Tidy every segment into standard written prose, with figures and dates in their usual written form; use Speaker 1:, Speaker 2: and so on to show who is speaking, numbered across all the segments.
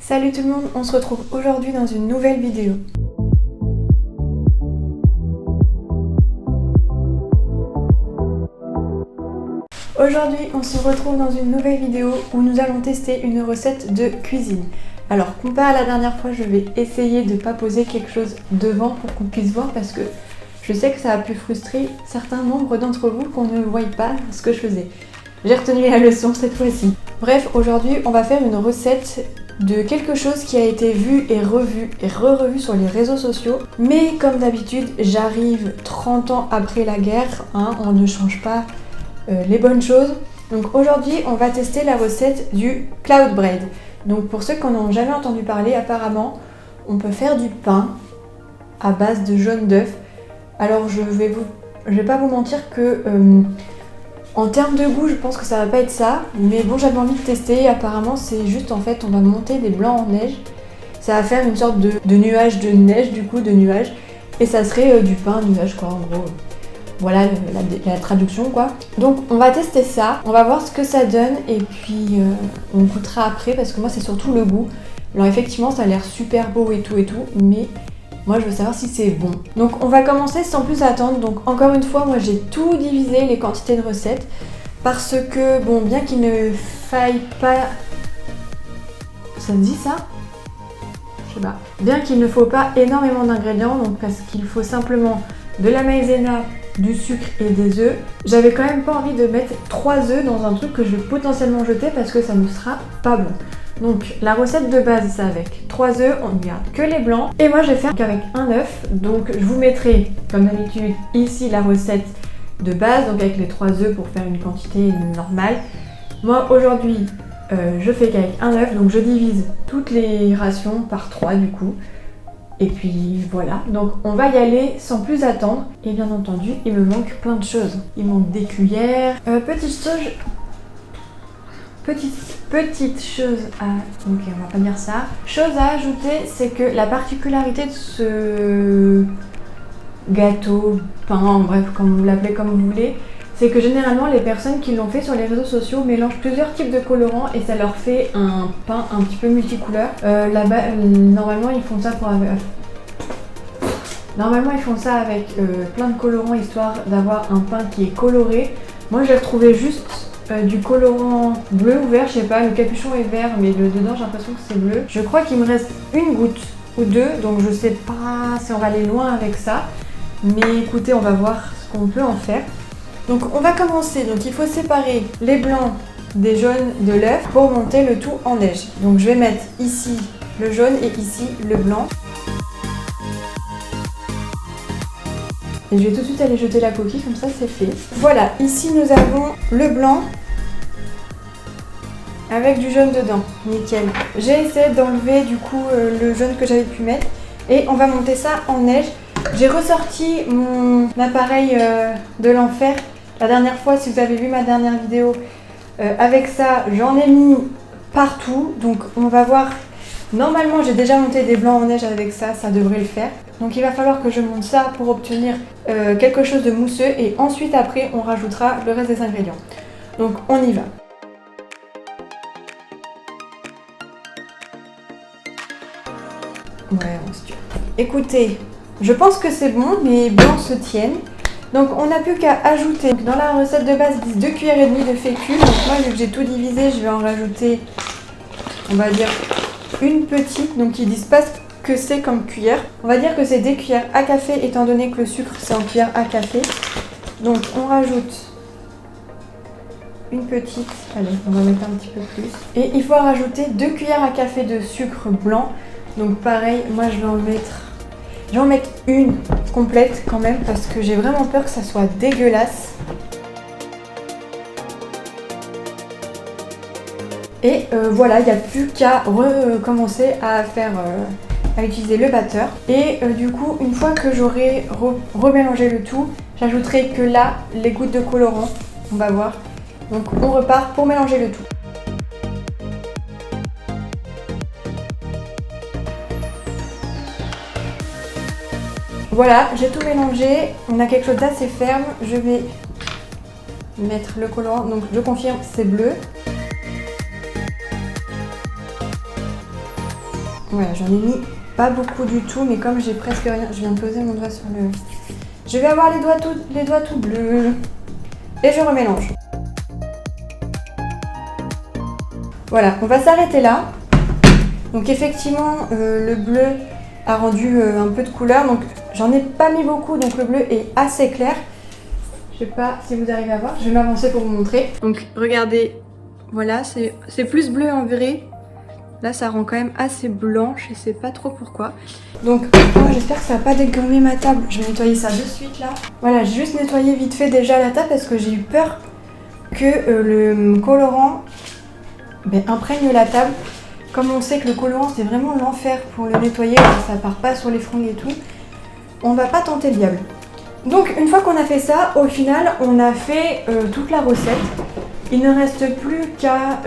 Speaker 1: Salut tout le monde, on se retrouve aujourd'hui dans une nouvelle vidéo. Aujourd'hui, on se retrouve dans une nouvelle vidéo où nous allons tester une recette de cuisine. Alors, comparé à la dernière fois, je vais essayer de ne pas poser quelque chose devant pour qu'on puisse voir parce que je sais que ça a pu frustrer certains nombres d'entre vous qu'on ne voie pas ce que je faisais. J'ai retenu la leçon cette fois-ci. Bref, aujourd'hui, on va faire une recette de quelque chose qui a été vu et revu et re-revu sur les réseaux sociaux. Mais comme d'habitude, j'arrive 30 ans après la guerre, on ne change pas les bonnes choses. Donc aujourd'hui, on va tester la recette du cloud bread. Donc pour ceux qui n'en ont jamais entendu parler, apparemment, on peut faire du pain à base de jaune d'œuf. Alors je vais pas vous mentir que en termes de goût, je pense que ça va pas être ça, mais bon, j'avais envie de tester. Apparemment, c'est juste en fait, on va monter des blancs en neige. Ça va faire une sorte de nuage de neige, du coup, de nuage. Et ça serait du pain nuage, quoi, en gros. Voilà la traduction, quoi. Donc, on va tester ça. On va voir ce que ça donne. Et puis, on goûtera après, parce que moi, c'est surtout le goût. Alors, effectivement, ça a l'air super beau et tout, mais moi, je veux savoir si c'est bon. Donc, on va commencer sans plus attendre. Donc, encore une fois, moi, j'ai tout divisé, les quantités de recettes. Parce que, bon, bien qu'il ne faille pas... Ça se dit, ça? Je sais pas. Bien qu'il ne faut pas énormément d'ingrédients, donc parce qu'il faut simplement de la maïzena, du sucre et des œufs. J'avais quand même pas envie de mettre 3 œufs dans un truc que je vais potentiellement jeter parce que ça ne sera pas bon. Donc la recette de base c'est avec 3 œufs, on ne garde que les blancs. Et moi je vais faire qu'avec un œuf. Donc je vous mettrai comme d'habitude ici la recette de base, donc avec les 3 œufs pour faire une quantité normale. Moi aujourd'hui je fais qu'avec un œuf, donc je divise toutes les rations par 3 du coup. Et puis voilà, donc on va y aller sans plus attendre. Et bien entendu, il me manque plein de choses. Il manque des cuillères, Petite chose à... Ok, on va pas dire ça. Chose à ajouter, c'est que la particularité de ce gâteau, pain, bref, comme vous l'appelez comme vous voulez, c'est que généralement les personnes qui l'ont fait sur les réseaux sociaux mélangent plusieurs types de colorants et ça leur fait un pain un petit peu multicouleur. Là-bas, normalement ils font ça avec plein de colorants histoire d'avoir un pain qui est coloré. Moi j'ai retrouvé juste du colorant bleu ou vert, je sais pas, le capuchon est vert mais le dedans j'ai l'impression que c'est bleu. Je crois qu'il me reste une goutte ou deux, donc je sais pas si on va aller loin avec ça. Mais écoutez, on va voir ce qu'on peut en faire. Donc on va commencer, donc il faut séparer les blancs des jaunes de l'œuf pour monter le tout en neige. Donc je vais mettre ici le jaune et ici le blanc. Et je vais tout de suite aller jeter la coquille, comme ça c'est fait. Voilà, ici nous avons le blanc avec du jaune dedans, nickel. J'ai essayé d'enlever du coup le jaune que j'avais pu mettre et on va monter ça en neige. J'ai ressorti mon appareil de l'enfer. La dernière fois, si vous avez vu ma dernière vidéo, avec ça, j'en ai mis partout. Donc on va voir. Normalement, j'ai déjà monté des blancs en neige avec ça, ça devrait le faire. Donc il va falloir que je monte ça pour obtenir quelque chose de mousseux. Et ensuite, après, on rajoutera le reste des ingrédients. Donc on y va. Ouais, on se tue. Écoutez, je pense que c'est bon, mes blancs se tiennent. Donc on n'a plus qu'à ajouter. Dans la recette de base, ils disent 2 cuillères et demie de fécule. Donc moi, vu que j'ai tout divisé, je vais en rajouter, on va dire, une petite. Donc ils disent pas ce que c'est comme cuillère. On va dire que c'est des cuillères à café, étant donné que le sucre, c'est en cuillère à café. Donc on rajoute une petite. Allez, on va mettre un petit peu plus. Et il faut rajouter 2 cuillères à café de sucre blanc. Donc pareil, moi je vais en mettre une complète quand même parce que j'ai vraiment peur que ça soit dégueulasse. Et voilà, il n'y a plus qu'à recommencer à utiliser le batteur. Et du coup, une fois que j'aurai remélangé le tout, j'ajouterai que là, les gouttes de colorant. On va voir. Donc on repart pour mélanger le tout. Voilà, j'ai tout mélangé, on a quelque chose d'assez ferme. Je vais mettre le colorant, donc je confirme, c'est bleu. Voilà, j'en ai mis pas beaucoup du tout, mais comme j'ai presque rien, je viens de poser mon doigt sur le... Je vais avoir les doigts tout bleus. Et je remélange. Voilà, on va s'arrêter là. Donc effectivement, le bleu a rendu un peu de couleur. Donc j'en ai pas mis beaucoup, donc le bleu est assez clair. Je sais pas si vous arrivez à voir, je vais m'avancer pour vous montrer. Donc regardez, voilà, c'est plus bleu en vrai. Là ça rend quand même assez blanc, je sais pas trop pourquoi. Donc moi j'espère que ça va pas dégommer ma table. Je vais nettoyer ça de suite là. Voilà, j'ai juste nettoyé vite fait déjà la table parce que j'ai eu peur que le colorant imprègne la table. Comme on sait que le colorant c'est vraiment l'enfer pour le nettoyer, ça part pas sur les fringues et tout, on va pas tenter le diable. Donc une fois qu'on a fait ça, au final on a fait toute la recette. Il ne reste plus qu'à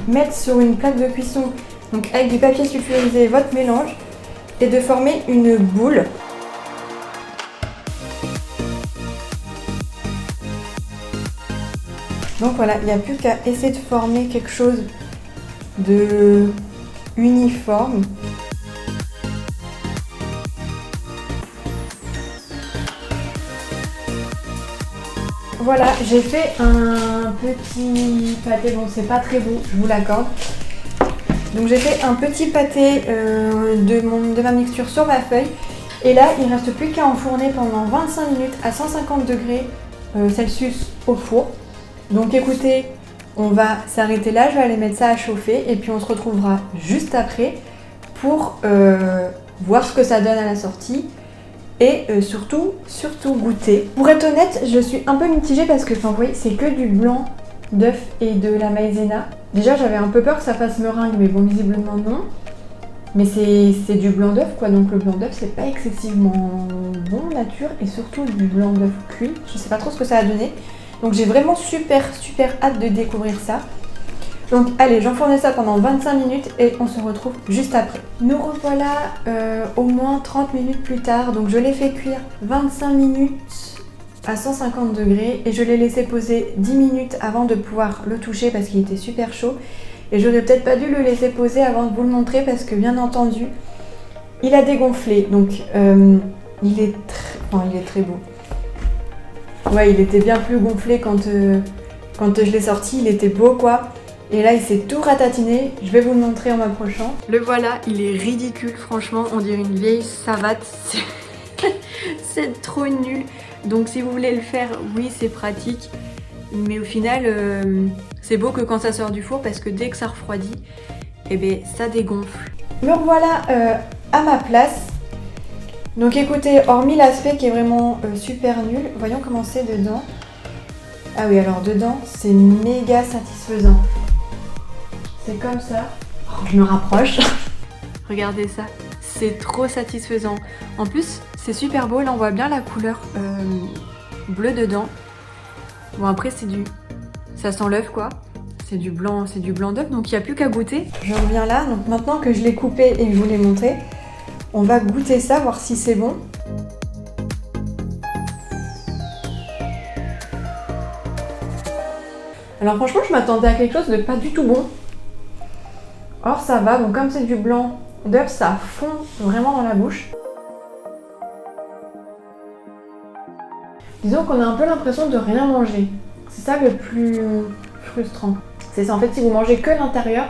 Speaker 1: mettre sur une plaque de cuisson, donc avec du papier sulfurisé, votre mélange et de former une boule. Donc voilà, il n'y a plus qu'à essayer de former quelque chose de uniforme. Voilà, j'ai fait un petit pâté, bon c'est pas très beau, je vous l'accorde. Donc j'ai fait un petit pâté de ma mixture sur ma feuille. Et là, il ne reste plus qu'à enfourner pendant 25 minutes à 150 degrés Celsius au four. Donc écoutez, on va s'arrêter là, je vais aller mettre ça à chauffer et puis on se retrouvera juste après pour voir ce que ça donne à la sortie. Et surtout goûter. Pour être honnête, je suis un peu mitigée parce que, vous voyez, c'est que du blanc d'œuf et de la maïzena. Déjà, j'avais un peu peur que ça fasse meringue, mais bon, visiblement non. Mais c'est du blanc d'œuf, quoi. Donc le blanc d'œuf, c'est pas excessivement bon nature. Et surtout du blanc d'œuf cuit. Je sais pas trop ce que ça a donné. Donc j'ai vraiment super hâte de découvrir ça. Donc allez, j'enfourne ça pendant 25 minutes et on se retrouve juste après. Nous revoilà au moins 30 minutes plus tard. Donc je l'ai fait cuire 25 minutes à 150 degrés et je l'ai laissé poser 10 minutes avant de pouvoir le toucher parce qu'il était super chaud. Et j'aurais peut-être pas dû le laisser poser avant de vous le montrer parce que bien entendu, il a dégonflé. Donc il est très beau. Ouais, il était bien plus gonflé quand je l'ai sorti, il était beau quoi. Et là, il s'est tout ratatiné. Je vais vous le montrer en m'approchant. Le voilà, il est ridicule, franchement. On dirait une vieille savate. C'est trop nul. Donc, si vous voulez le faire, oui, c'est pratique. Mais au final, c'est beau que quand ça sort du four parce que dès que ça refroidit, eh ben, ça dégonfle. Me revoilà à ma place. Donc, écoutez, hormis l'aspect qui est vraiment super nul, voyons comment c'est dedans. Ah oui, alors dedans, c'est méga satisfaisant. C'est comme ça. Oh, je me rapproche. Regardez ça. C'est trop satisfaisant. En plus, c'est super beau. Là, on voit bien la couleur bleue dedans. Bon, après, ça sent l'œuf, quoi. C'est du blanc d'œuf. Donc, il n'y a plus qu'à goûter. Je reviens là. Donc, maintenant que je l'ai coupé et que je vous l'ai montré, on va goûter ça, voir si c'est bon. Alors, franchement, je m'attendais à quelque chose de pas du tout bon. Or ça va, bon comme c'est du blanc d'œuf, ça fond vraiment dans la bouche. Disons qu'on a un peu l'impression de rien manger. C'est ça le plus frustrant. C'est ça en fait si vous mangez que l'intérieur.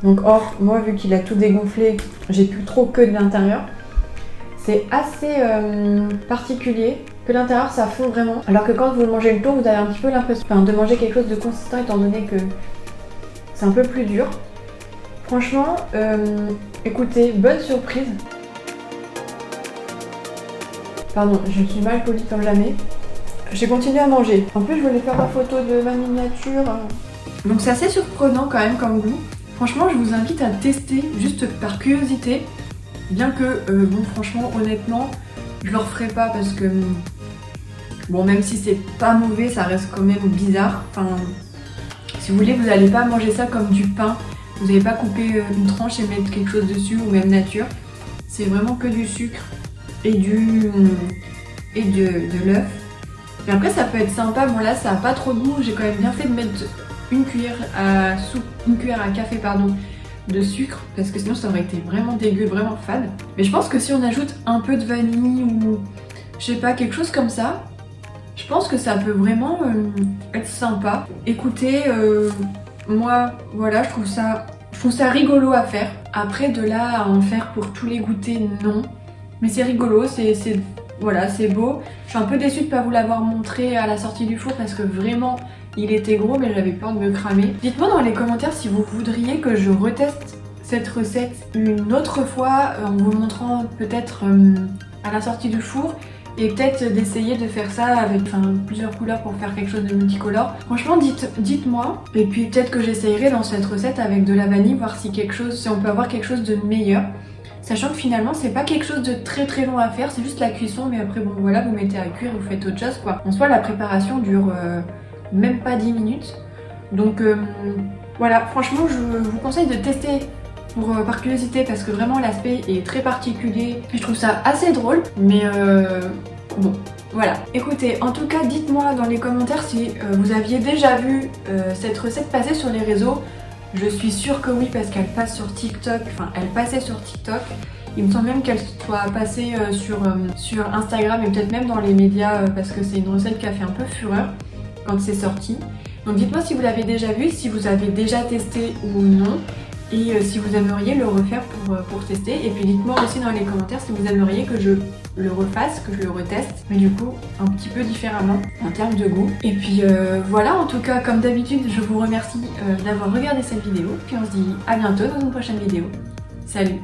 Speaker 1: Donc or, moi vu qu'il a tout dégonflé, j'ai plus trop que de l'intérieur. C'est assez particulier que l'intérieur ça fond vraiment. Alors que quand vous mangez le tour, vous avez un petit peu l'impression de manger quelque chose de consistant étant donné que c'est un peu plus dur. Franchement, écoutez, bonne surprise. Pardon, je suis mal polie comme jamais. J'ai continué à manger. En plus, je voulais faire la photo de ma miniature. Donc c'est assez surprenant quand même comme goût. Franchement, je vous invite à tester juste par curiosité. Bien que, bon franchement, honnêtement, je le referai pas parce que... Bon, même si c'est pas mauvais, ça reste quand même bizarre. Enfin, si vous voulez, vous n'allez pas manger ça comme du pain. Vous n'allez pas couper une tranche et mettre quelque chose dessus ou même nature. C'est vraiment que du sucre et de l'œuf. Mais après ça peut être sympa. Bon là ça n'a pas trop de goût. J'ai quand même bien fait de mettre une cuillère à café de sucre parce que sinon ça aurait été vraiment dégueu, vraiment fade. Mais je pense que si on ajoute un peu de vanille ou je sais pas, quelque chose comme ça, je pense que ça peut vraiment être sympa. Écoutez, moi voilà, je trouve ça rigolo à faire. Après de là à en faire pour tous les goûters, non. Mais c'est rigolo, voilà, c'est beau. Je suis un peu déçue de ne pas vous l'avoir montré à la sortie du four parce que vraiment il était gros mais j'avais peur de me cramer. Dites-moi dans les commentaires si vous voudriez que je reteste cette recette une autre fois en vous montrant peut-être à la sortie du four et peut-être d'essayer de faire ça avec plusieurs couleurs pour faire quelque chose de multicolore. Franchement dites-moi et puis peut-être que j'essayerai dans cette recette avec de la vanille voir si on peut avoir quelque chose de meilleur. Sachant que finalement c'est pas quelque chose de très très long à faire, c'est juste la cuisson mais après bon voilà vous mettez à cuire, vous faites autre chose quoi. En soi la préparation dure même pas 10 minutes. Donc voilà, franchement je vous conseille de tester par curiosité parce que vraiment l'aspect est très particulier et je trouve ça assez drôle mais bon voilà. Écoutez, en tout cas dites-moi dans les commentaires si vous aviez déjà vu cette recette passer sur les réseaux. Je suis sûre que oui parce qu'elle passe sur TikTok, elle passait sur TikTok. Il me semble même qu'elle soit passée sur Instagram et peut-être même dans les médias parce que c'est une recette qui a fait un peu fureur quand c'est sorti. Donc dites-moi si vous l'avez déjà vu, si vous avez déjà testé ou non et si vous aimeriez le refaire pour tester. Et puis dites-moi aussi dans les commentaires si vous aimeriez que je le refasse, que je le reteste, mais du coup un petit peu différemment en termes de goût. Et puis voilà, en tout cas comme d'habitude je vous remercie d'avoir regardé cette vidéo, puis on se dit à bientôt dans une prochaine vidéo. Salut!